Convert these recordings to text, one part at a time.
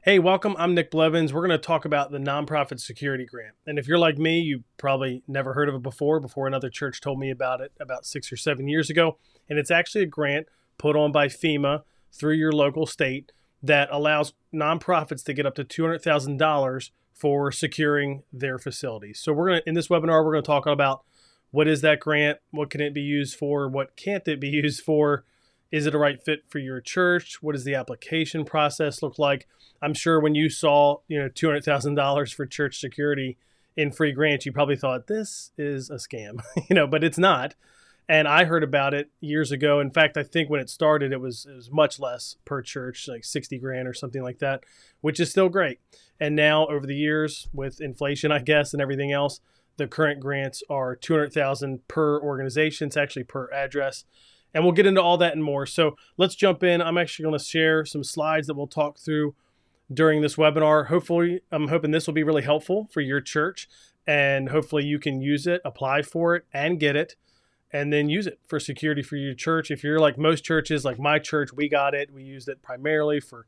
Hey, welcome. I'm Nick Blevins. We're going to talk about the nonprofit security grant. And if you're like me, you probably never heard of it before another church told me about it about 6 or 7 years ago. And it's actually a grant put on by FEMA through your local state that allows nonprofits to get up to $200,000 for securing their facilities. So in this webinar, we're going to talk about what is that grant? What can it be used for? What can't it be used for? Is it a right fit for your church? What does the application process look like? I'm sure when you saw, $200,000 for church security in free grants, you probably thought this is a scam, but it's not. And I heard about it years ago. In fact, I think when it started, it was much less per church, like 60 grand or something like that, which is still great. And now over the years with inflation, I guess, and everything else, the current grants are 200,000 per organization. It's actually per address. And we'll get into all that and more. So let's jump in. I'm actually going to share some slides that we'll talk through during this webinar. Hopefully, I'm hoping this will be really helpful for your church, and hopefully you can use it, apply for it, and get it, and then use it for security for your church. If you're like most churches, like my church, we got it. We used it primarily for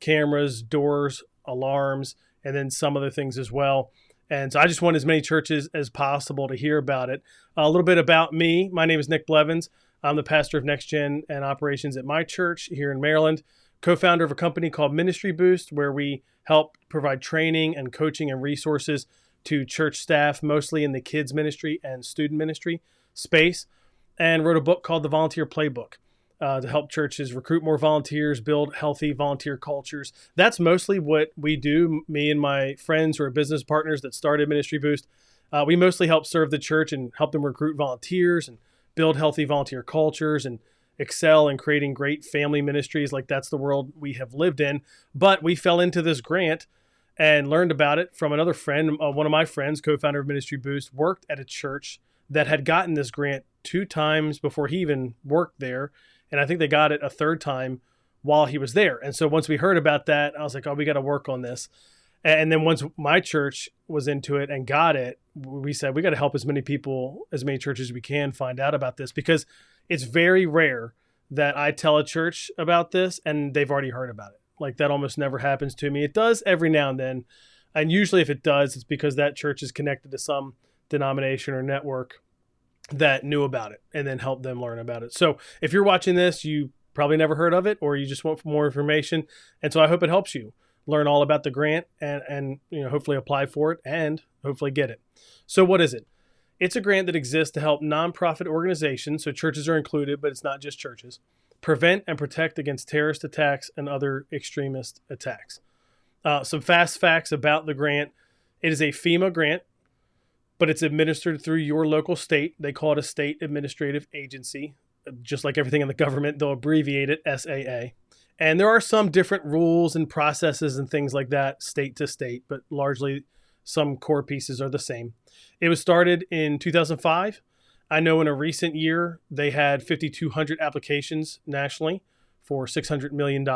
cameras, doors, alarms, and then some other things as well. And so I just want as many churches as possible to hear about it. A little bit about me. My name is Nick Blevins. I'm the pastor of Next Gen and operations at my church here in Maryland, co-founder of a company called Ministry Boost, where we help provide training and coaching and resources to church staff, mostly in the kids ministry and student ministry space, and wrote a book called The Volunteer Playbook to help churches recruit more volunteers, build healthy volunteer cultures. That's mostly what we do, me and my friends who are business partners that started Ministry Boost. We mostly help serve the church and help them recruit volunteers and build healthy volunteer cultures and excel in creating great family ministries. Like that's the world we have lived in. But we fell into this grant and learned about it from another friend. One of my friends, co-founder of Ministry Boost, worked at a church that had gotten this grant 2 times before he even worked there. And I think they got it a third time while he was there. And so once we heard about that, I was like, oh, we got to work on this. And then once my church was into it and got it, we said, we got to help as many people, as many churches as we can find out about this, because it's very rare that I tell a church about this and they've already heard about it. Like that almost never happens to me. It does every now and then. And usually if it does, it's because that church is connected to some denomination or network that knew about it and then helped them learn about it. So if you're watching this, you probably never heard of it, or you just want more information. And so I hope it helps you learn all about the grant and hopefully apply for it and hopefully get it. So what is it? It's a grant that exists to help nonprofit organizations, so churches are included, but it's not just churches, prevent and protect against terrorist attacks and other extremist attacks. Some fast facts about the grant. It is a FEMA grant, but it's administered through your local state. They call it a state administrative agency. Just like everything in the government, they'll abbreviate it SAA. And there are some different rules and processes and things like that, state to state, but largely some core pieces are the same. It was started in 2005. I know in a recent year, they had 5,200 applications nationally for $600 million.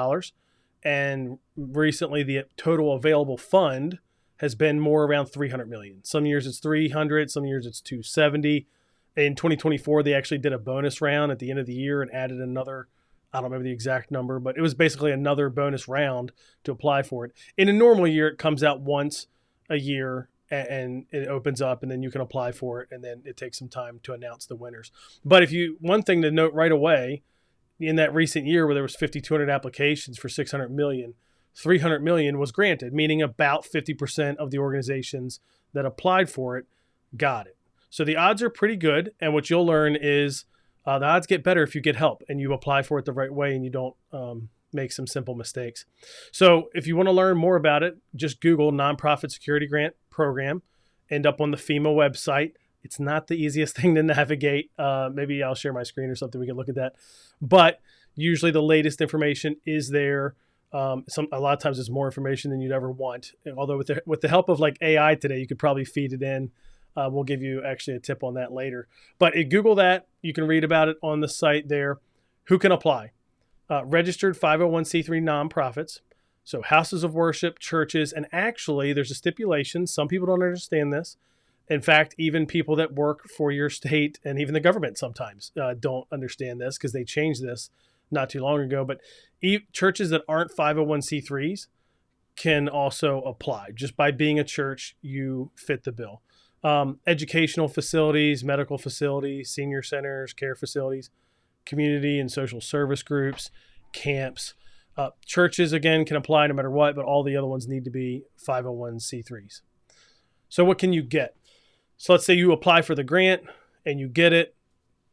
And recently, the total available fund has been more around 300 million. Some years it's 300, some years it's 270. In 2024, they actually did a bonus round at the end of the year and added another, I don't remember the exact number, but it was basically another bonus round to apply for it. In a normal year, it comes out once a year and it opens up and then you can apply for it. And then it takes some time to announce the winners. But one thing to note right away, in that recent year where there was 5,200 applications for 600 million, 300 million was granted, meaning about 50% of the organizations that applied for it got it. So the odds are pretty good. And what you'll learn is the odds get better if you get help and you apply for it the right way and you don't make some simple mistakes. So if you want to learn more about it, just Google Nonprofit Security Grant Program, end up on the FEMA website. It's not the easiest thing to navigate. Maybe I'll share my screen or something. We can look at that. But usually the latest information is there. A lot of times there's more information than you'd ever want. Although with the help of like AI today, you could probably feed it in. We'll give you actually a tip on that later. But Google that. You can read about it on the site there. Who can apply? Registered 501c3 nonprofits. So houses of worship, churches, and actually there's a stipulation. Some people don't understand this. In fact, even people that work for your state and even the government sometimes don't understand this because they changed this not too long ago. But churches that aren't 501c3s can also apply. Just by being a church, you fit the bill. Educational facilities, medical facilities, senior centers, care facilities, community and social service groups, camps. Churches, again, can apply no matter what, but all the other ones need to be 501c3s. So what can you get? So let's say you apply for the grant and you get it.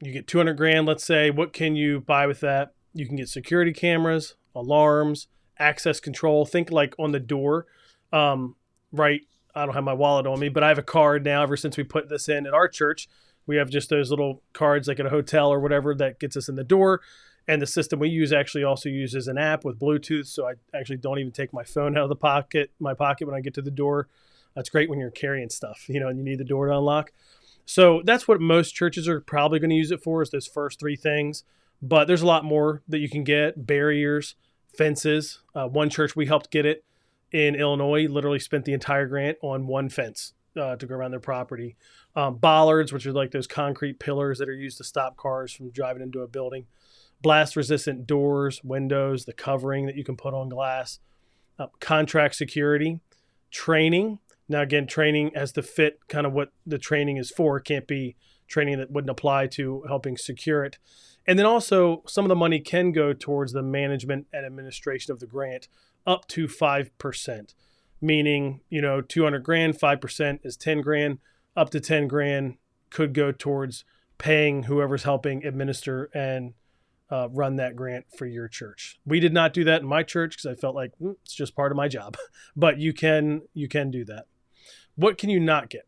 You get 200 grand, let's say. What can you buy with that? You can get security cameras, alarms, access control. Think like on the door, right? I don't have my wallet on me, but I have a card now ever since we put this in at our church. We have just those little cards like at a hotel or whatever that gets us in the door. And the system we use actually also uses an app with Bluetooth. So I actually don't even take my phone out of my pocket when I get to the door. That's great when you're carrying stuff, and you need the door to unlock. So that's what most churches are probably going to use it for, is those first three things. But there's a lot more that you can get: barriers, fences. One church we helped get it in Illinois literally spent the entire grant on one fence to go around their property. Bollards, which are like those concrete pillars that are used to stop cars from driving into a building. Blast-resistant doors, windows, the covering that you can put on glass. Contract security. Training. Now, again, training has to fit kind of what the training is for. It can't be training that wouldn't apply to helping secure it. And then also some of the money can go towards the management and administration of the grant up to 5%, meaning, 200 grand, 5% is 10 grand, up to 10 grand could go towards paying whoever's helping administer and run that grant for your church. We did not do that in my church because I felt like it's just part of my job, but you can do that. What can you not get?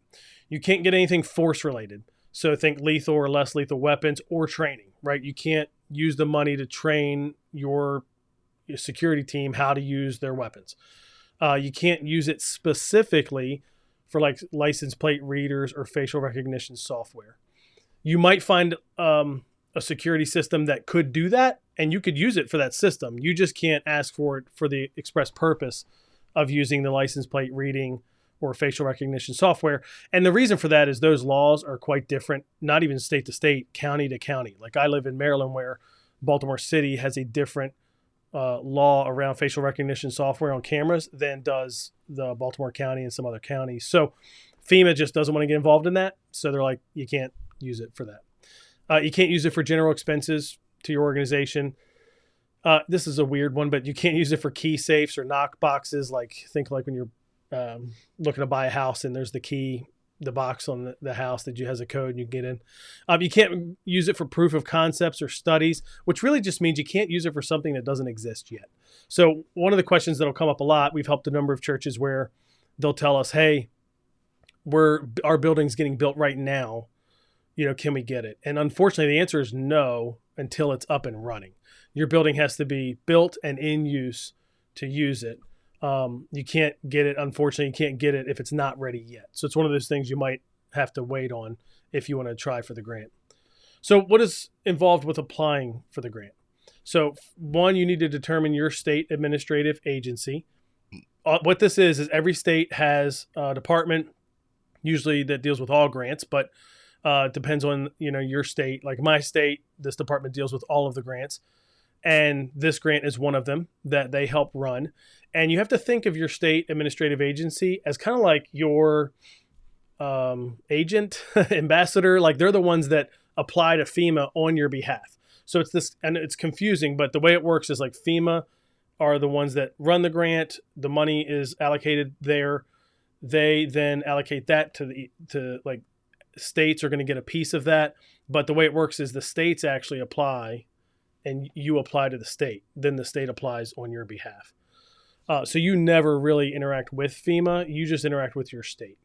You can't get anything force related. So think lethal or less lethal weapons or training, right? You can't use the money to train your security team how to use their weapons. You can't use it specifically for like license plate readers or facial recognition software. You might find a security system that could do that, and you could use it for that system. You just can't ask for it for the express purpose of using the license plate reading or facial recognition software. And the reason for that is those laws are quite different, not even state to state, county to county. Like I live in Maryland, where Baltimore City has a different law around facial recognition software on cameras than does the Baltimore County and some other counties. So FEMA just doesn't want to get involved in that. So they're like, you can't use it for that. You can't use it for general expenses to your organization. This is a weird one, but you can't use it for key safes or knock boxes. Think like when you're looking to buy a house and there's the box on the house that has a code and you get in. You can't use it for proof of concepts or studies, which really just means you can't use it for something that doesn't exist yet. So one of the questions that'll come up a lot, we've helped a number of churches where they'll tell us, hey, our building's getting built right now. Can we get it? And unfortunately, the answer is no until it's up and running. Your building has to be built and in use to use it. You can't get it. Unfortunately, you can't get it if it's not ready yet. So it's one of those things you might have to wait on if you want to try for the grant. So what is involved with applying for the grant? So one, you need to determine your state administrative agency. What this is every state has a department usually that deals with all grants, but depends on, your state. Like my state, this department deals with all of the grants. And this grant is one of them that they help run. And you have to think of your state administrative agency as kind of like your agent, ambassador. Like they're the ones that apply to FEMA on your behalf. So it's this, and it's confusing, but the way it works is like FEMA are the ones that run the grant. The money is allocated there. They then allocate that to states are going to get a piece of that. But the way it works is the states actually apply and you apply to the state. Then the state applies on your behalf. So you never really interact with FEMA. You just interact with your state.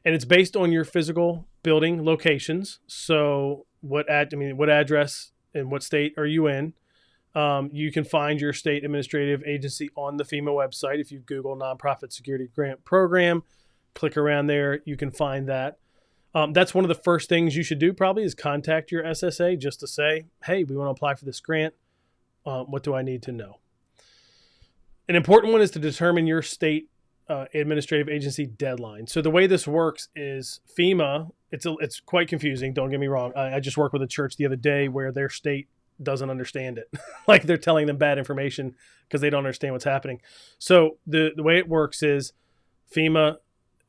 And it's based on your physical building locations. So what address and what state are you in? You can find your state administrative agency on the FEMA website. If you Google Nonprofit Security Grant Program, click around there, you can find that. That's one of the first things you should do probably is contact your SSA just to say, hey, we want to apply for this grant. What do I need to know? An important one is to determine your state administrative agency deadline. So the way this works is FEMA, it's quite confusing. Don't get me wrong. I just worked with a church the other day where their state doesn't understand it. Like they're telling them bad information because they don't understand what's happening. So the way it works is FEMA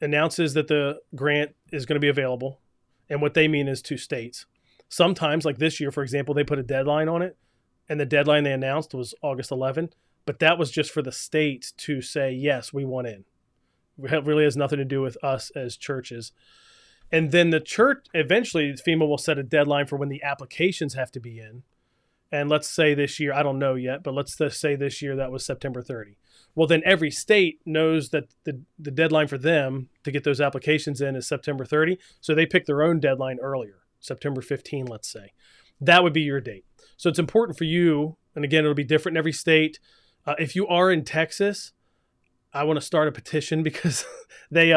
announces that the grant is going to be available. And what they mean is to states. Sometimes, like this year, for example, they put a deadline on it. And the deadline they announced was August 11. But that was just for the states to say, yes, we want in. It really has nothing to do with us as churches. And then the church, eventually FEMA will set a deadline for when the applications have to be in. And let's say this year, I don't know yet, but let's just say this year that was September 30. Well, then every state knows that the deadline for them to get those applications in is September 30. So they pick their own deadline earlier, September 15, let's say. That would be your date. So it's important for you, and again, it'll be different in every state. If you are in Texas, I want to start a petition because they,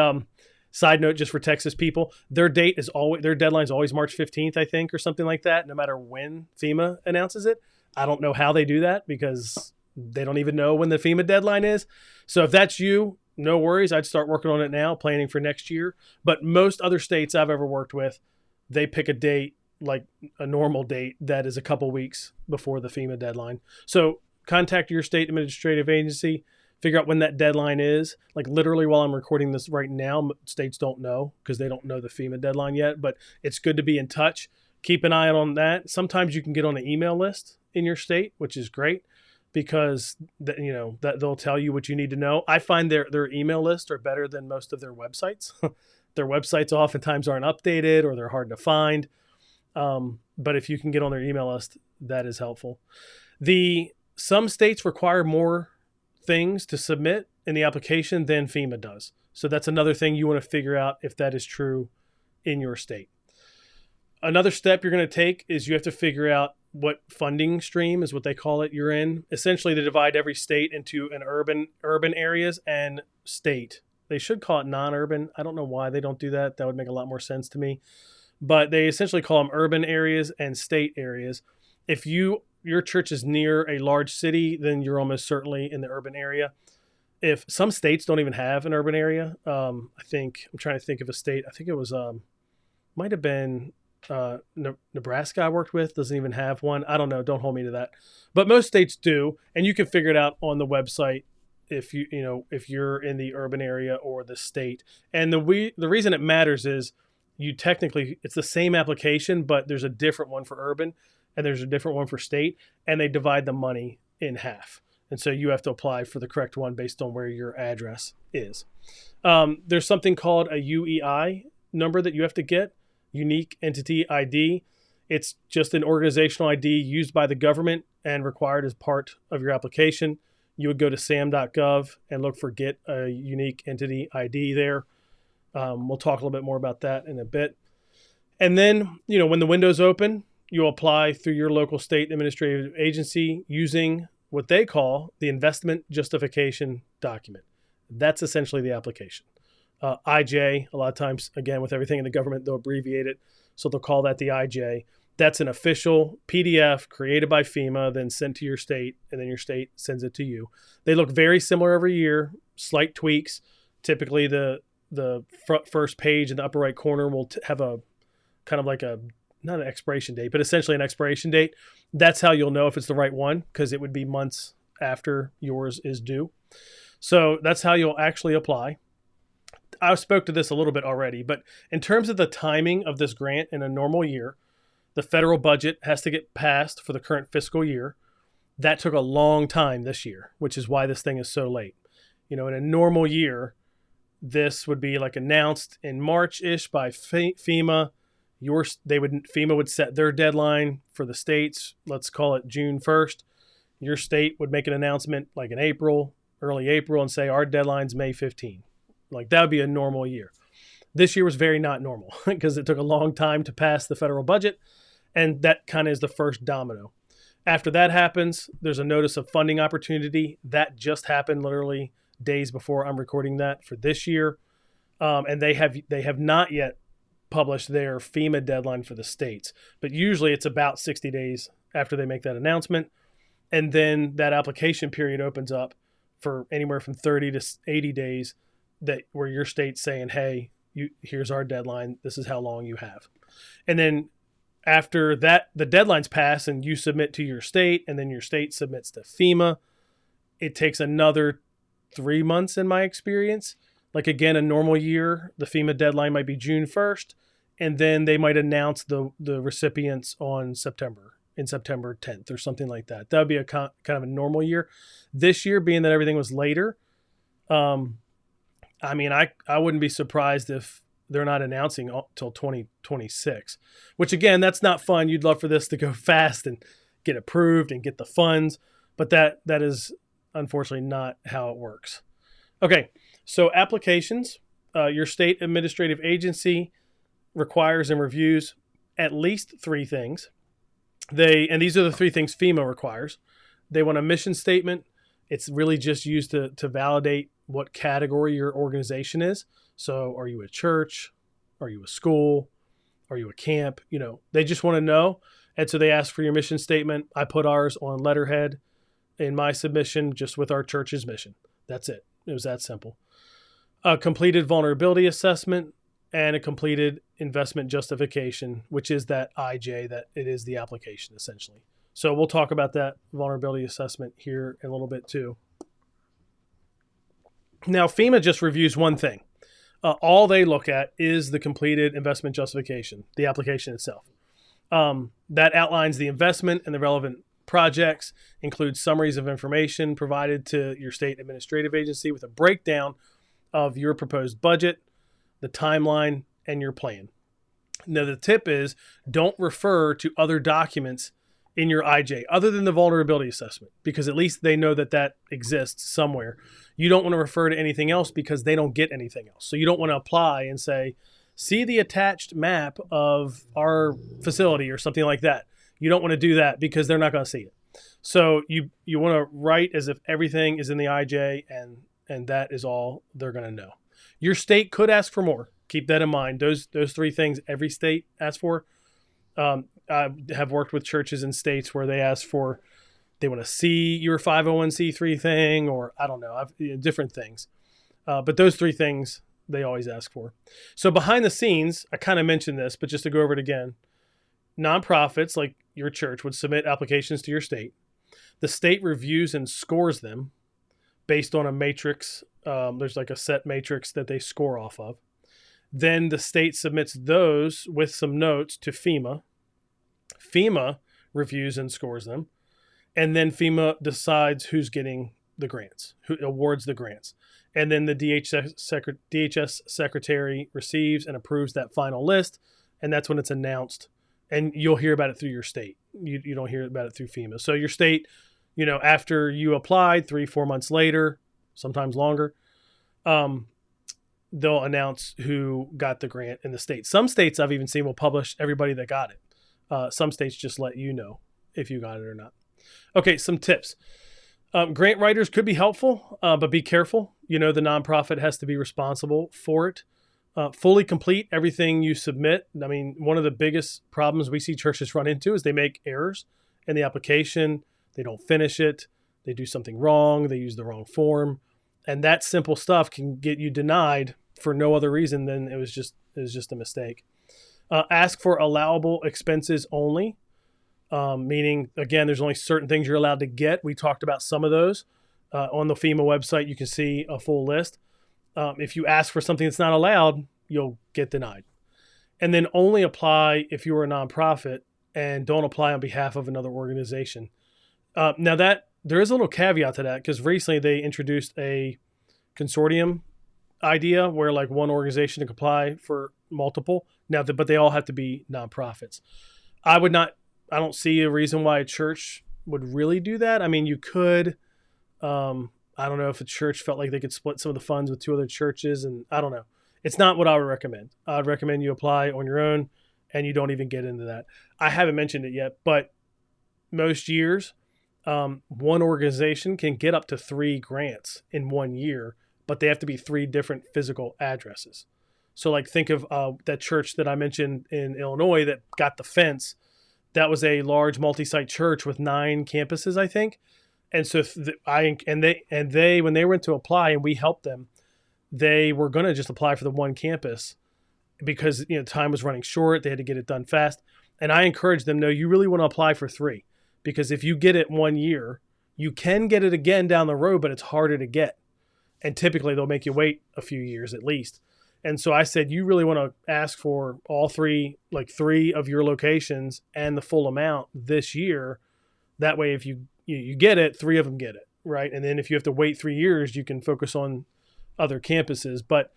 side note just for Texas people, their deadline is always March 15th, I think, or something like that, no matter when FEMA announces it. I don't know how they do that because they don't even know when the FEMA deadline is. So if that's you, no worries. I'd start working on it now, planning for next year. But most other states I've ever worked with, they pick a date, like a normal date that is a couple weeks before the FEMA deadline. So contact your state administrative agency, figure out when that deadline is. Like literally while I'm recording this right now, states don't know because they don't know the FEMA deadline yet, but it's good to be in touch. Keep an eye on that. Sometimes you can get on an email list in your state, which is great because that they'll tell you what you need to know. I find their email lists are better than most of their websites. Their websites oftentimes aren't updated or they're hard to find. But if you can get on their email list, that is helpful. Some states require more things to submit in the application than FEMA does. So that's another thing you want to figure out if that is true in your state. Another step you're going to take is you have to figure out what funding stream is what they call it you're in. Essentially, they divide every state into an urban areas and state. They should call it non-urban. I don't know why they don't do that. That would make a lot more sense to me. But they essentially call them urban areas and state areas. If your church is near a large city, then you're almost certainly in the urban area. If some states don't even have an urban area, I'm trying to think of a state. I think it was might have been Nebraska I worked with doesn't even have one. I don't know. Don't hold me to that. But most states do, and you can figure it out on the website if if you're in the urban area or the state. And the reason it matters is it's the same application, but there's a different one for urban and there's a different one for state, and they divide the money in half. And so you have to apply for the correct one based on where your address is. There's something called a UEI number that you have to get, Unique Entity ID. It's just an organizational ID used by the government and required as part of your application. You would go to sam.gov and look for Get a Unique Entity ID there. We'll talk a little bit more about that in a bit. And then, when the window's open, you'll apply through your local state administrative agency using what they call the investment justification document. That's essentially the application. IJ, a lot of times, again, with everything in the government, they'll abbreviate it. So they'll call that the IJ. That's an official PDF created by FEMA, then sent to your state, and then your state sends it to you. They look very similar every year, slight tweaks. Typically, the first page in the upper right corner will have a kind of like not an expiration date, but essentially an expiration date. That's how you'll know if it's the right one, because it would be months after yours is due. So that's how you'll actually apply. I spoke to this a little bit already, but in terms of the timing of this grant in a normal year, the federal budget has to get passed for the current fiscal year. That took a long time this year, which is why this thing is so late. In a normal year, this would be like announced in March-ish by FEMA. FEMA would set their deadline for the states. Let's call it June 1st. Your state would make an announcement like in April, early April, and say our deadline's May 15. Like that would be a normal year. This year was very not normal because it took a long time to pass the federal budget, and that kind of is the first domino. After that happens, there's a notice of funding opportunity. That just happened literally days before I'm recording that for this year, and they have not yet published their FEMA deadline for the states, but usually it's about 60 days after they make that announcement, and then that application period opens up for anywhere from 30 to 80 days where your state's saying, hey, here's our deadline. This is how long you have. And then After that, the deadlines pass and you submit to your state, and then your state submits to FEMA. It takes another 3 months in my experience. Like again, a normal year, the FEMA deadline might be June 1st, and then they might announce the recipients in September 10th or something like that. That would be a kind of a normal year. This year, being that everything was later, I mean, I wouldn't be surprised if they're not announcing until 2026, which again, that's not fun. You'd love for this to go fast and get approved and get the funds, but that is unfortunately not how it works. Okay, so applications, your state administrative agency requires and reviews at least 3 things. And these are the 3 things FEMA requires. They want a mission statement. It's really just used to validate what category your organization is. So are you a church? Are you a school? Are you a camp? They just want to know. And so they ask for your mission statement. I put ours on letterhead in my submission, just with our church's mission. That's it. It was that simple. A completed vulnerability assessment and a completed investment justification, which is that IJ, that it is the application essentially. So we'll talk about that vulnerability assessment here in a little bit too. Now, FEMA just reviews one thing. All they look at is the completed investment justification, the application itself. That outlines the investment and the relevant projects, includes summaries of information provided to your state administrative agency with a breakdown of your proposed budget, the timeline, and your plan. Now, the tip is don't refer to other documents in your IJ other than the vulnerability assessment, because at least they know that exists somewhere. You don't want to refer to anything else because they don't get anything else. So you don't want to apply and say, see the attached map of our facility or something like that. You don't want to do that because they're not going to see it. So you want to write as if everything is in the IJ and that is all they're going to know. Your state could ask for more. Keep that in mind. Those 3 things every state asks for. I have worked with churches in states where they want to see your 501c3 thing, or I don't know, different things. But those 3 things they always ask for. So behind the scenes, I kind of mentioned this, but just to go over it again, nonprofits like your church would submit applications to your state. The state reviews and scores them based on a matrix. There's like a set matrix that they score off of. Then the state submits those with some notes to FEMA. FEMA reviews and scores them. And then FEMA decides who's getting the grants, who awards the grants. And then the DHS secretary receives and approves that final list. And that's when it's announced. And you'll hear about it through your state. You don't hear about it through FEMA. So your state, after you applied 3-4 months later, sometimes longer, they'll announce who got the grant in the state. Some states I've even seen will publish everybody that got it. Some states just let you know if you got it or not. Okay, some tips. Grant writers could be helpful, but be careful. The nonprofit has to be responsible for it. Fully complete everything you submit. I mean, one of the biggest problems we see churches run into is they make errors in the application. They don't finish it. They do something wrong. They use the wrong form. And that simple stuff can get you denied for no other reason than it was just a mistake. Ask for allowable expenses only, meaning, again, there's only certain things you're allowed to get. We talked about some of those. On the FEMA website, you can see a full list. If you ask for something that's not allowed, you'll get denied. And then only apply if you are a nonprofit, and don't apply on behalf of another organization. Now that there is a little caveat to that, because recently they introduced a consortium idea where like one organization can apply for multiple. Now, but they all have to be nonprofits. I don't see a reason why a church would really do that. I mean, you could, I don't know if a church felt like they could split some of the funds with 2 other churches, and I don't know. It's not what I would recommend. I'd recommend you apply on your own and you don't even get into that. I haven't mentioned it yet, but most years, one organization can get up to 3 grants in 1 year, but they have to be 3 different physical addresses. So like think of that church that I mentioned in Illinois that got the fence. That was a large multi-site church with 9 campuses, I think. And so they when they went to apply and we helped them, they were going to just apply for the one campus because time was running short. They had to get it done fast. And I encourage them, no, you really want to apply for 3, because if you get it 1 year, you can get it again down the road, but it's harder to get. And typically they'll make you wait a few years at least. And so I said, you really want to ask for all 3, like 3 of your locations and the full amount this year. That way, if you get it, 3 of them get it, right? And then if you have to wait 3 years, you can focus on other campuses. But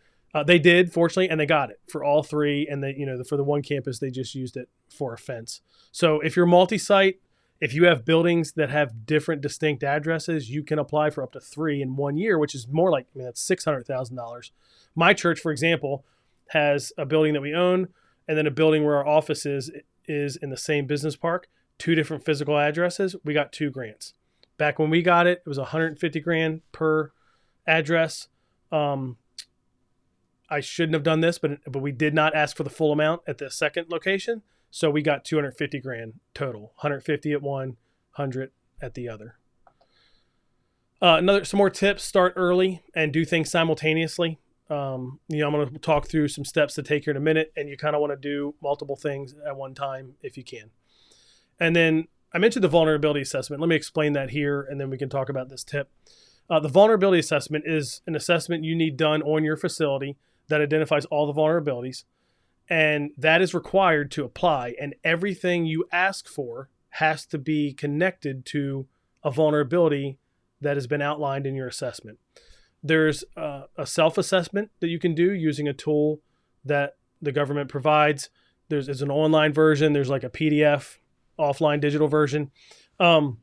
they did, fortunately, and they got it for all 3. And they, for the one campus, they just used it for a fence. So if you're multi-site, if you have buildings that have different distinct addresses, you can apply for up to 3 in 1 year, which is more like, that's $600,000. My church, for example, has a building that we own, and then a building where our office is in the same business park, 2 different physical addresses. We got 2 grants. Back when we got it, it was $150,000 per address. I shouldn't have done this, but we did not ask for the full amount at the second location. So we got $250,000 total, 150 at one, 100 at the other. Some more tips: start early and do things simultaneously. I'm going to talk through some steps to take here in a minute, and you kind of want to do multiple things at one time if you can. And then I mentioned the vulnerability assessment. Let me explain that here, and then we can talk about this tip. The vulnerability assessment is an assessment you need done on your facility that identifies all the vulnerabilities. And that is required to apply. And everything you ask for has to be connected to a vulnerability that has been outlined in your assessment. There's a self-assessment that you can do using a tool that the government provides. There's an online version. There's like a PDF, offline digital version. And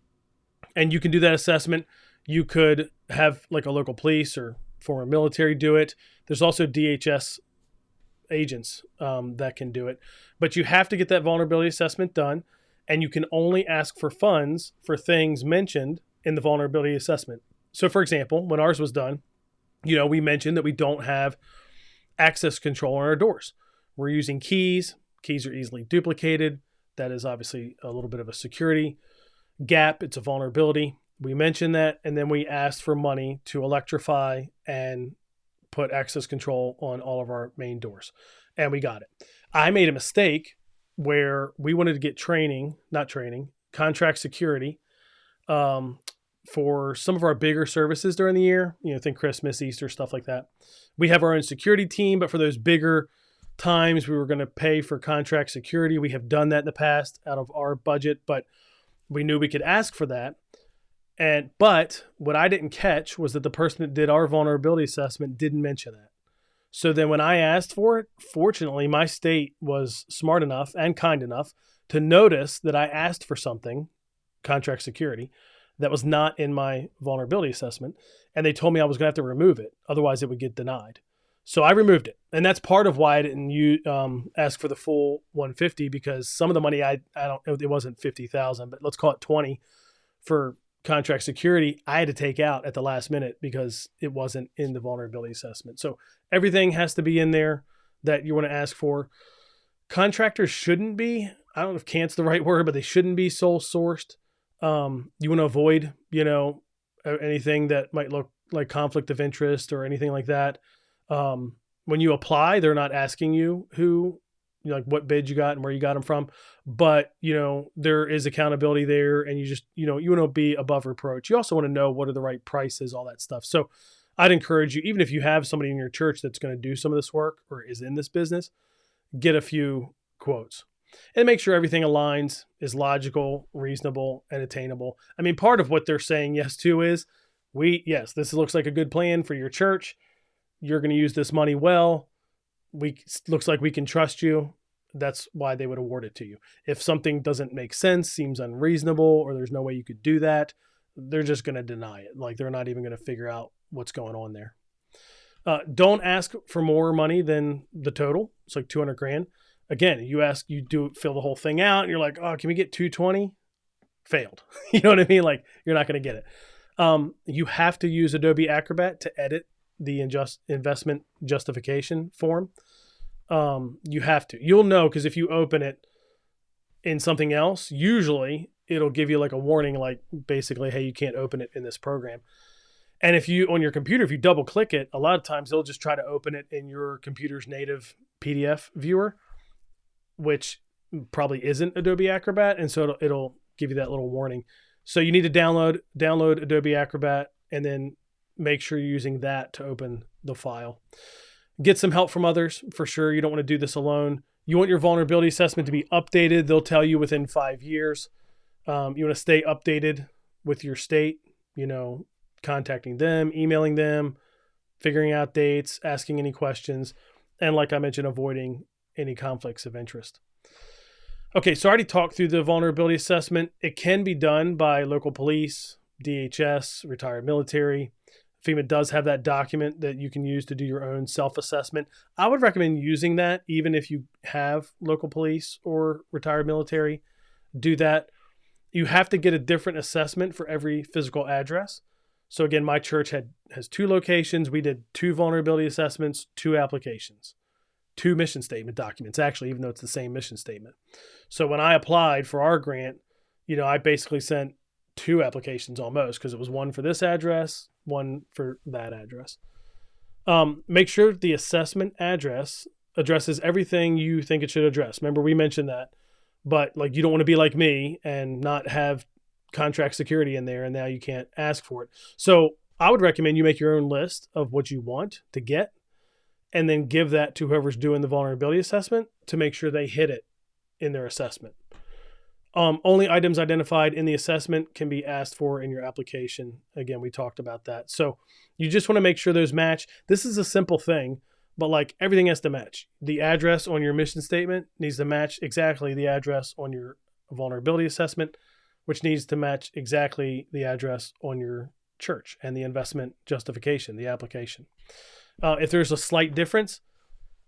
you can do that assessment. You could have like a local police or former military do it. There's also DHS agents that can do it, but you have to get that vulnerability assessment done, and you can only ask for funds for things mentioned in the vulnerability assessment. So for example, when ours was done, we mentioned that we don't have access control on our doors. We're using keys. Keys are easily duplicated. That is obviously a little bit of a security gap. It's a vulnerability. We mentioned that, and then we asked for money to electrify and put access control on all of our main doors, and we got it. I made a mistake where we wanted to get contract security for some of our bigger services during the year, think Christmas, Easter, stuff like that. We have our own security team, but for those bigger times, we were going to pay for contract security. We have done that in the past out of our budget, but we knew we could ask for that. But what I didn't catch was that the person that did our vulnerability assessment didn't mention that. So then when I asked for it, fortunately, my state was smart enough and kind enough to notice that I asked for something, contract security, that was not in my vulnerability assessment. And they told me I was going to have to remove it. Otherwise, it would get denied. So I removed it. And that's part of why I didn't ask for the full 150, because some of the money, I don't know, it wasn't 50,000, but let's call it 20 for contract security, I had to take out at the last minute because it wasn't in the vulnerability assessment. So everything has to be in there that you want to ask for. Contractors shouldn't be, I don't know if can't's the right word, but they shouldn't be sole sourced. You want to avoid, anything that might look like conflict of interest or anything like that. When you apply, they're not asking you who, like what bid you got and where you got them from, but there is accountability there, and you just, you want to be above reproach. You also want to know what are the right prices, all that stuff. So I'd encourage you, even if you have somebody in your church that's going to do some of this work or is in this business, get a few quotes and make sure everything aligns, is logical, reasonable, and attainable. I mean, part of what they're saying yes to is yes, this looks like a good plan for your church. You're going to use this money well. Looks like we can trust you. That's why they would award it to you. If something doesn't make sense, seems unreasonable, or there's no way you could do that, they're just going to deny it. Like they're not even going to figure out what's going on there. Don't ask for more money than the total. It's like $200,000. Again, you fill the whole thing out and you're like, oh, can we get 220? Failed. You know what I mean? Like you're not going to get it. You have to use Adobe Acrobat to edit the investment justification form. You have to. You'll know because if you open it in something else, usually it'll give you like a warning, like basically, hey, you can't open it in this program. And if you, on your computer, if you double click it, a lot of times they'll just try to open it in your computer's native PDF viewer, which probably isn't Adobe Acrobat, and so it'll give you that little warning. So you need to download Adobe Acrobat, and then make sure you're using that to open the file. Get some help from others for sure. You don't want to do this alone. You want your vulnerability assessment to be updated. They'll tell you within 5 years. You want to stay updated with your state, contacting them, emailing them, figuring out dates, asking any questions, and like I mentioned, avoiding any conflicts of interest. Okay, so I already talked through the vulnerability assessment. It can be done by local police, DHS, retired military. FEMA does have that document that you can use to do your own self-assessment. I would recommend using that even if you have local police or retired military. Do that. You have to get a different assessment for every physical address. So again, my church has 2 locations. We did 2 vulnerability assessments, 2 applications, 2 mission statement documents, actually, even though it's the same mission statement. So when I applied for our grant, I basically sent 2 applications almost, because it was one for this address, one for that address. Make sure the assessment address addresses everything you think it should address. Remember, we mentioned that, but you don't want to be like me and not have contract security in there, and now you can't ask for it. So I would recommend you make your own list of what you want to get, and then give that to whoever's doing the vulnerability assessment to make sure they hit it in their assessment. Only items identified in the assessment can be asked for in your application. Again, we talked about that. So you just want to make sure those match. This is a simple thing, but everything has to match. The address on your mission statement needs to match exactly the address on your vulnerability assessment, which needs to match exactly the address on your church and the investment justification, the application. If there's a slight difference,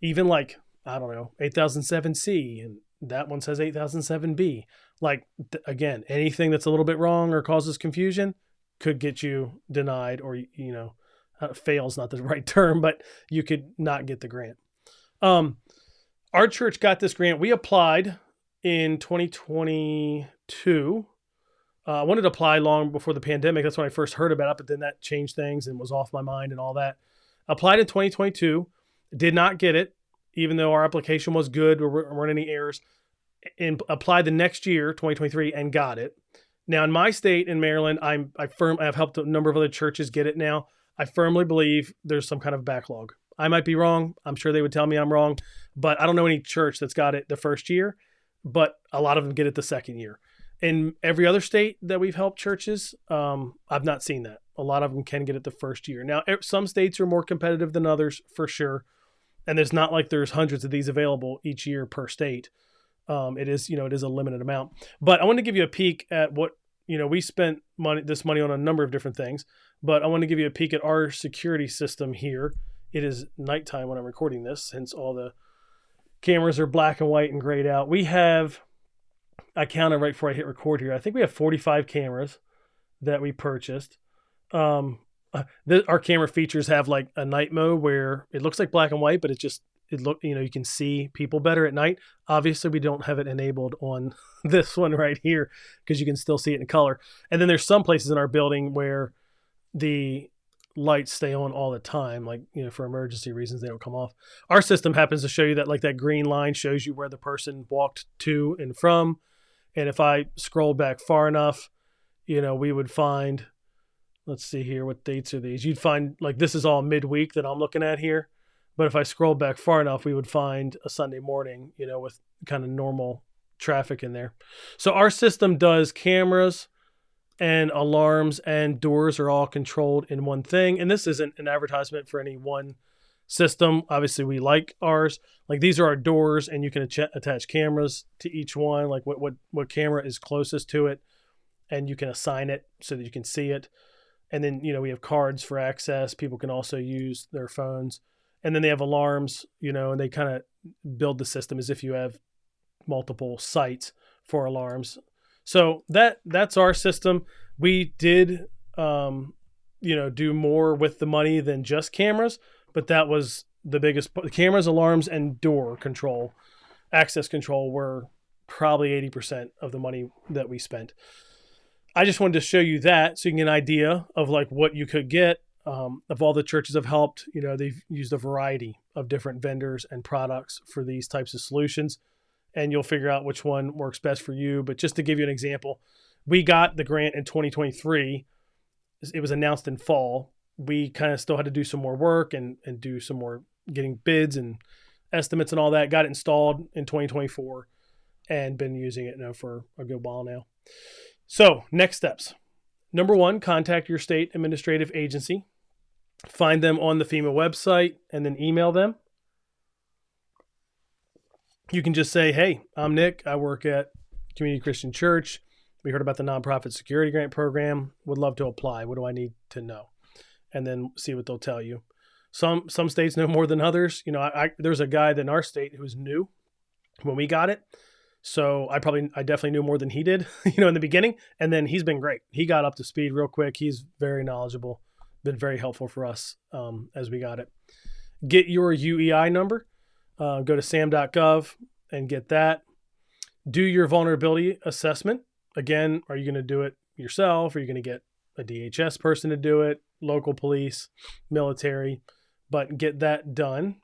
even 8007C and that one says 8007B, again, anything that's a little bit wrong or causes confusion could get you denied, or, fail's not the right term, but you could not get the grant. Our church got this grant. We applied in 2022. I wanted to apply long before the pandemic. That's when I first heard about it, but then that changed things and was off my mind and all that. Applied in 2022, did not get it, even though our application was good, there weren't any errors, and applied the next year, 2023, and got it. Now, in my state, in Maryland, I've helped a number of other churches get it now. I firmly believe there's some kind of backlog. I might be wrong. I'm sure they would tell me I'm wrong, but I don't know any church that's got it the first year, but a lot of them get it the second year. In every other state that we've helped churches, I've not seen that. A lot of them can get it the first year. Now, some states are more competitive than others, for sure. And it's not like there's hundreds of these available each year per state. It is a limited amount. But I want to give you a peek at what, we spent this money on a number of different things, but I want to give you a peek at our security system here. It is nighttime when I'm recording this, since all the cameras are black and white and grayed out. I counted right before I hit record here. I think we have 45 cameras that we purchased. Our camera features have a night mode where it looks like black and white, but you can see people better at night. Obviously, we don't have it enabled on this one right here because you can still see it in color. And then there's some places in our building where the lights stay on all the time, for emergency reasons, they don't come off. Our system happens to show you that that green line shows you where the person walked to and from. And if I scroll back far enough, we would find, let's see here, what dates are these? You'd find this is all midweek that I'm looking at here. But if I scroll back far enough, we would find a Sunday morning, with kind of normal traffic in there. So our system does cameras and alarms and doors are all controlled in one thing. And this isn't an advertisement for any one system. Obviously, we like ours. These are our doors, and you can attach cameras to each one, what camera is closest to it, and you can assign it so that you can see it. And then, we have cards for access. People can also use their phones. And then they have alarms, and they kind of build the system as if you have multiple sites for alarms. So that's our system. We did, do more with the money than just cameras, but that was the biggest. Cameras, alarms, and door control, access control were probably 80% of the money that we spent. I just wanted to show you that so you can get an idea of what you could get. Of all the churches I've helped, they've used a variety of different vendors and products for these types of solutions. and you'll figure out which one works best for you. But just to give you an example, we got the grant in 2023. It was announced in fall. We kind of still had to do some more work and do some more getting bids and estimates and all that. Got it installed in 2024 and been using it now for a good while now. So next steps. Number one, contact your state administrative agency. Find them on the FEMA website and then email them. You can just say, hey, I'm Nick. I work at Community Christian Church. We heard about the nonprofit security grant program. Would love to apply. What do I need to know? And then see what they'll tell you. Some states know more than others. There's a guy in our state who was new when we got it. So I definitely knew more than he did, in the beginning. And then he's been great. He got up to speed real quick. He's very knowledgeable, been very helpful for us as we got it. Get your UEI number. Go to sam.gov and get that. Do your vulnerability assessment. Again, are you going to do it yourself? Are you going to get a DHS person to do it? Local police, military, but get that done.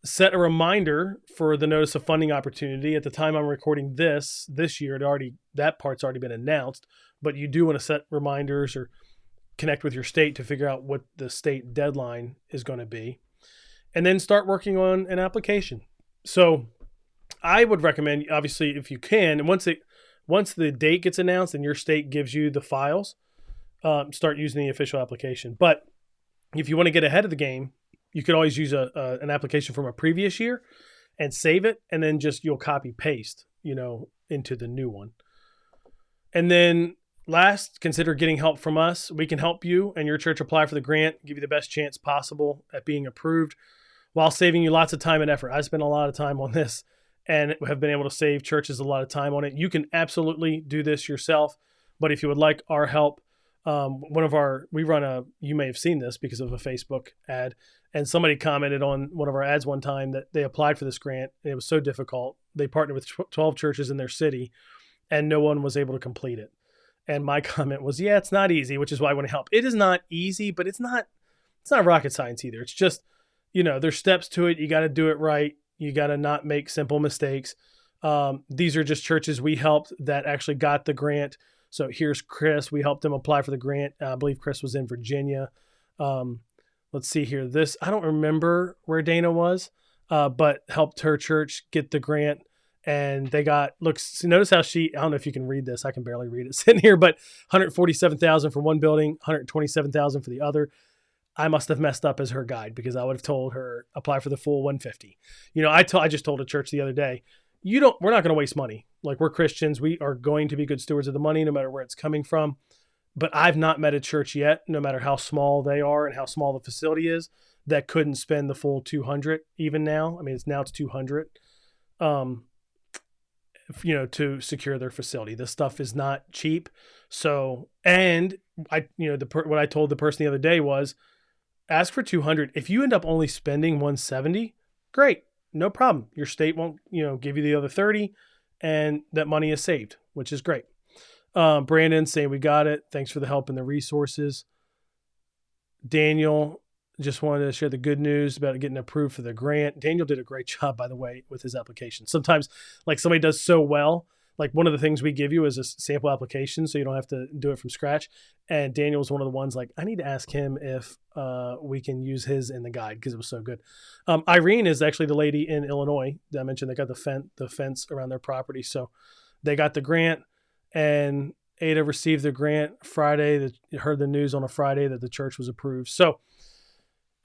Set a reminder for the notice of funding opportunity. At the time I'm recording this year, that part's already been announced, but you do want to set reminders or connect with your state to figure out what the state deadline is going to be. And then start working on an application. So I would recommend, obviously, if you can, and once the date gets announced and your state gives you the files, start using the official application. But if you want to get ahead of the game, you could always use an application from a previous year and save it, and then you'll copy paste, into the new one. And then last, consider getting help from us. We can help you and your church apply for the grant, give you the best chance possible at being approved while saving you lots of time and effort. I spent a lot of time on this and have been able to save churches a lot of time on it. You can absolutely do this yourself, but if you would like our help, you may have seen this because of a Facebook ad, and somebody commented on one of our ads one time that they applied for this grant and it was so difficult. They partnered with 12 churches in their city and no one was able to complete it. And my comment was, yeah, it's not easy, which is why I want to help. It is not easy, but it's not rocket science either. It's just, there's steps to it. You got to do it right. You got to not make simple mistakes. These are just churches we helped that actually got the grant. So here's Chris. We helped him apply for the grant. I believe Chris was in Virginia. Let's see here. I don't remember where Dana was, but helped her church get the grant. And they notice how I don't know if you can read this. I can barely read it sitting here, but $147,000 for one building, $127,000 for the other. I must have messed up as her guide because I would have told her apply for the full 150. I just told a church the other day, we're not going to waste money. Like, we're Christians. We are going to be good stewards of the money, no matter where it's coming from. But I've not met a church yet, no matter how small they are and how small the facility is, that couldn't spend the full 200 even now. I mean, it's 200, to secure their facility. This stuff is not cheap. So, and what I told the person the other day was, ask for 200. If you end up only spending 170, great. No problem. Your state won't, give you the other 30 and that money is saved, which is great. Brandon saying, we got it. Thanks for the help and the resources. Daniel just wanted to share the good news about getting approved for the grant. Daniel did a great job, by the way, with his application. Sometimes like somebody does so well, like one of the things we give you is a sample application so you don't have to do it from scratch. And Daniel was one of the ones like, I need to ask him if we can use his in the guide because it was so good. Irene is actually the lady in Illinois that I mentioned. They got the fence around their property. So they got the grant, and Ada received the grant Friday. Heard the news on a Friday that the church was approved. So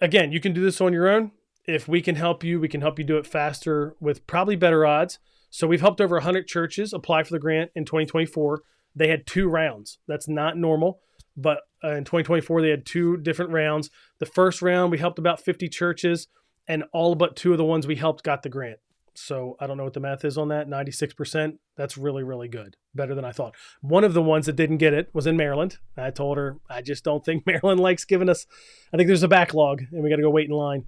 again, you can do this on your own. If we can help you, we can help you do it faster with probably better odds. So we've helped over 100 churches apply for the grant in 2024. They had 2 rounds. That's not normal, but in 2024, they had 2 different rounds. The first round, we helped about 50 churches, and all but 2 of the ones we helped got the grant. So I don't know what the math is on that, 96%. That's really, really good. Better than I thought. One of the ones that didn't get it was in Maryland. I told her, I just don't think Maryland likes giving us, I think there's a backlog and we got to go wait in line.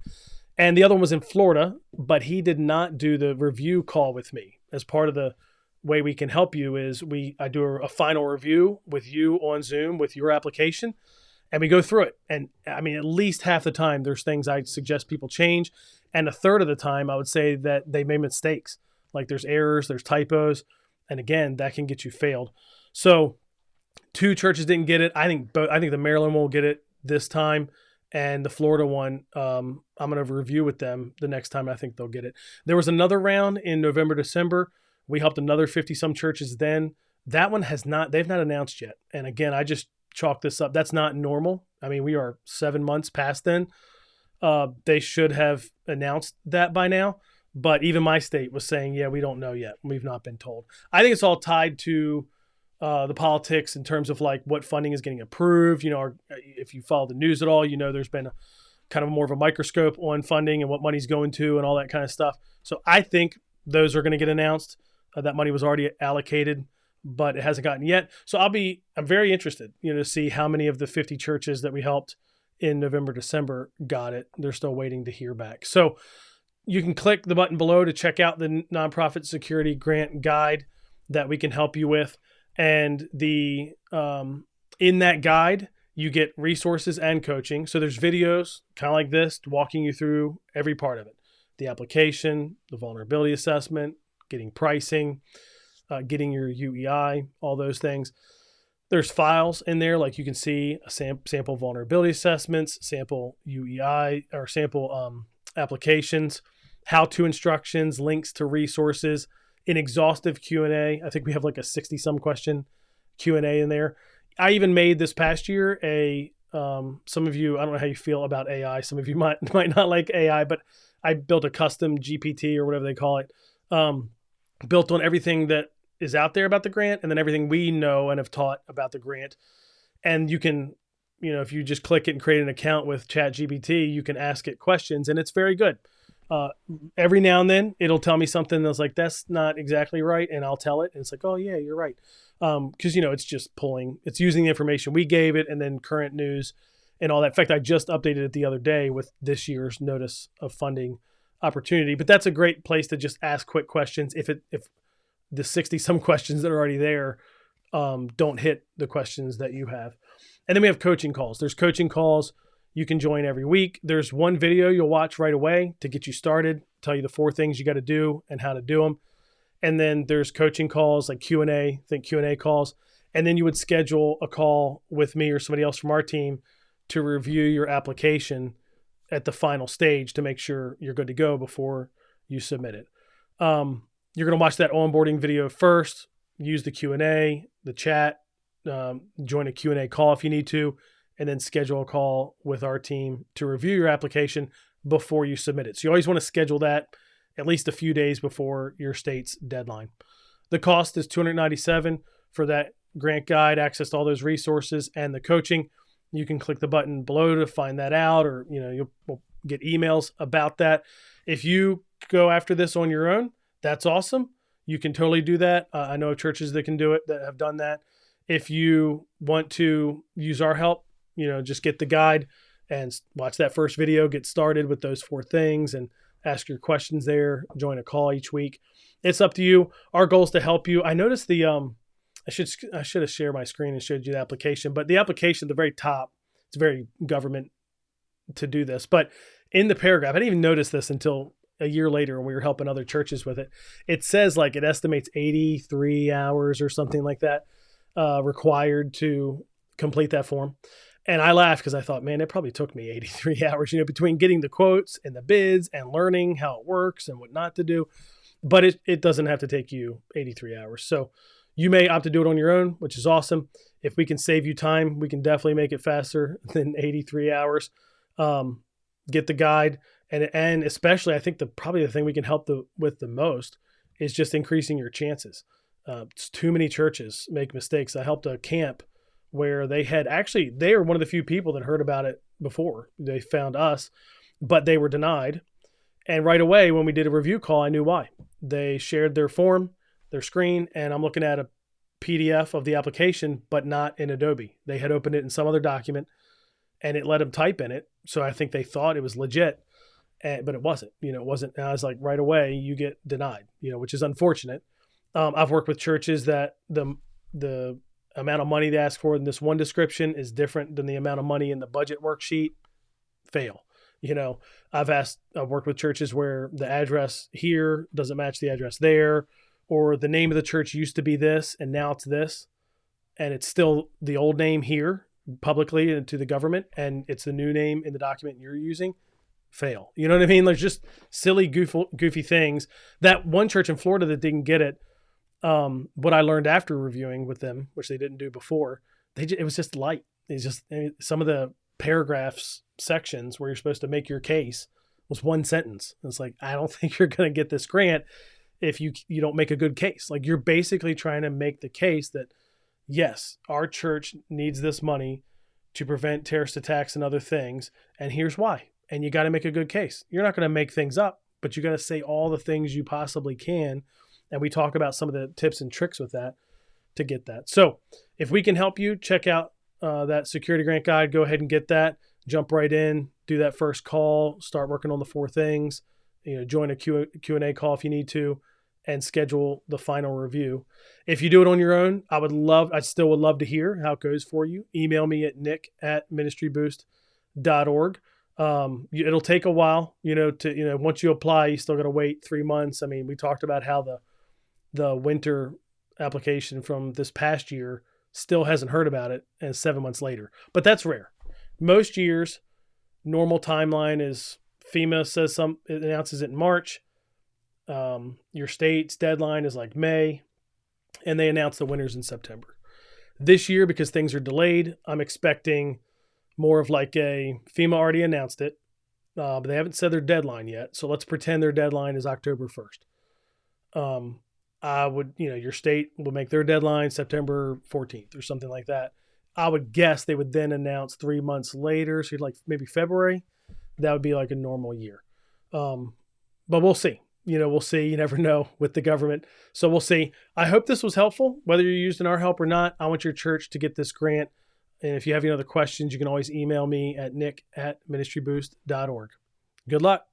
And the other one was in Florida, but he did not do the review call with me. As part of the way we can help you is I do a final review with you on Zoom with your application, and we go through it. And I mean, at least half the time there's things I suggest people change. And a third of the time I would say that they made mistakes. Like there's errors, there's typos. And again, that can get you failed. So 2 churches didn't get it. I think the Maryland one will get it this time. And the Florida one, I'm going to review with them the next time. I think they'll get it. There was another round in November, December. We helped another 50 some churches then. That one they've not announced yet. And again, I just chalk this up. That's not normal. I mean, we are 7 months past then. They should have announced that by now. But even my state was saying, yeah, we don't know yet. We've not been told. I think it's all tied to the politics in terms of like what funding is getting approved. If you follow the news at all, there's been kind of more of a microscope on funding and what money's going to and all that kind of stuff. So I think those are going to get announced. That money was already allocated, but it hasn't gotten yet. So I'm very interested, to see how many of the 50 churches that we helped in November, December got it. They're still waiting to hear back. So you can click the button below to check out the Nonprofit Security Grant Guide that we can help you with. And in that guide, you get resources and coaching. So there's videos kind of like this walking you through every part of it. The application, the vulnerability assessment, getting pricing, getting your UEI, all those things. There's files in there, like you can see sample vulnerability assessments, sample UEI or sample applications, how-to instructions, links to resources, an exhaustive Q&A. I think we have like a 60-some question Q&A in there. I even made this past year some of you, I don't know how you feel about AI. Some of you might not like AI, but I built a custom GPT or whatever they call it, built on everything that is out there about the grant and then everything we know and have taught about the grant. And you can, if you just click it and create an account with ChatGPT, you can ask it questions and it's very good. Every now and then it'll tell me something that's like, that's not exactly right. And I'll tell it. And it's like, oh yeah, you're right. Cause it's just it's using the information we gave it and then current news and all that. In fact, I just updated it the other day with this year's notice of funding opportunity, but that's a great place to just ask quick questions. If the 60 some questions that are already there, don't hit the questions that you have. And then we have coaching calls. There's coaching calls you can join every week. There's one video you'll watch right away to get you started, tell you the 4 things you got to do and how to do them. And then there's coaching calls like Q&A, Q&A calls. And then you would schedule a call with me or somebody else from our team to review your application at the final stage to make sure you're good to go before you submit it. You're going to watch that onboarding video first, use the Q&A, the chat, join a Q&A call if you need to, and then schedule a call with our team to review your application before you submit it. So you always want to schedule that at least a few days before your state's deadline. The cost is $297 for that grant guide, access to all those resources and the coaching. You can click the button below to find that out, or you'll get emails about that. If you go after this on your own, that's awesome. You can totally do that. I know of churches that can do it, that have done that. If you want to use our help, just get the guide and watch that first video, get started with those 4 things and ask your questions there, join a call each week. It's up to you. Our goal is to help you. I noticed I should have shared my screen and showed you the application, but the application at the very top, it's very government to do this, but in the paragraph, I didn't even notice this until a year later when we were helping other churches with it. It says like it estimates 83 hours or something like that required to complete that form. And I laughed because I thought, man, it probably took me 83 hours, between getting the quotes and the bids and learning how it works and what not to do. But it doesn't have to take you 83 hours. So you may opt to do it on your own, which is awesome. If we can save you time, we can definitely make it faster than 83 hours. Get the guide. And especially, I think probably the thing we can help with the most is just increasing your chances. It's too many churches make mistakes. I helped a camp where they were one of the few people that heard about it before they found us, but they were denied. And right away, when we did a review call, I knew why. They shared their form, their screen, and I'm looking at a PDF of the application, but not in Adobe. They had opened it in some other document and it let them type in it. So I think they thought it was legit, but it wasn't. It wasn't. And I was like, right away, you get denied, which is unfortunate. I've worked with churches that the amount of money they ask for in this one description is different than the amount of money in the budget worksheet. Fail. I've worked with churches where the address here doesn't match the address there, or the name of the church used to be this and now it's this, and it's still the old name here publicly and to the government, and it's the new name in the document you're using. Fail. You know what I mean? Like just silly, goofy things. That one church in Florida that didn't get it, what I learned after reviewing with them, which they didn't do before, it was just light. It's just some of the paragraphs, sections where you're supposed to make your case was one sentence. It's like, I don't think you're going to get this grant if you don't make a good case. Like you're basically trying to make the case that yes, our church needs this money to prevent terrorist attacks and other things, and here's why. And you got to make a good case. You're not going to make things up, but you got to say all the things you possibly can. And we talk about some of the tips and tricks with that to get that. So if we can help you, check out that security grant guide. Go ahead and get that. Jump right in, do that first call, start working on the 4 things, join a Q&A call if you need to, and schedule the final review. If you do it on your own, I still would love to hear how it goes for you. Email me at nick@ministryboost.org. It'll take a while, once you apply, you still got to wait 3 months. I mean, we talked about how the winter application from this past year still hasn't heard about it, and 7 months later, but that's rare. Most years, normal timeline is FEMA says it announces it in March. Your state's deadline is like May, and they announce the winners in September. This year, because things are delayed, I'm expecting more of like FEMA already announced it, but they haven't said their deadline yet. So let's pretend their deadline is October 1st. Your state will make their deadline September 14th or something like that. I would guess they would then announce 3 months later. So like maybe February, that would be like a normal year. But we'll see. We'll see. You never know with the government. So we'll see. I hope this was helpful, whether you're using our help or not. I want your church to get this grant. And if you have any other questions, you can always email me at nick@ministryboost.org. Good luck.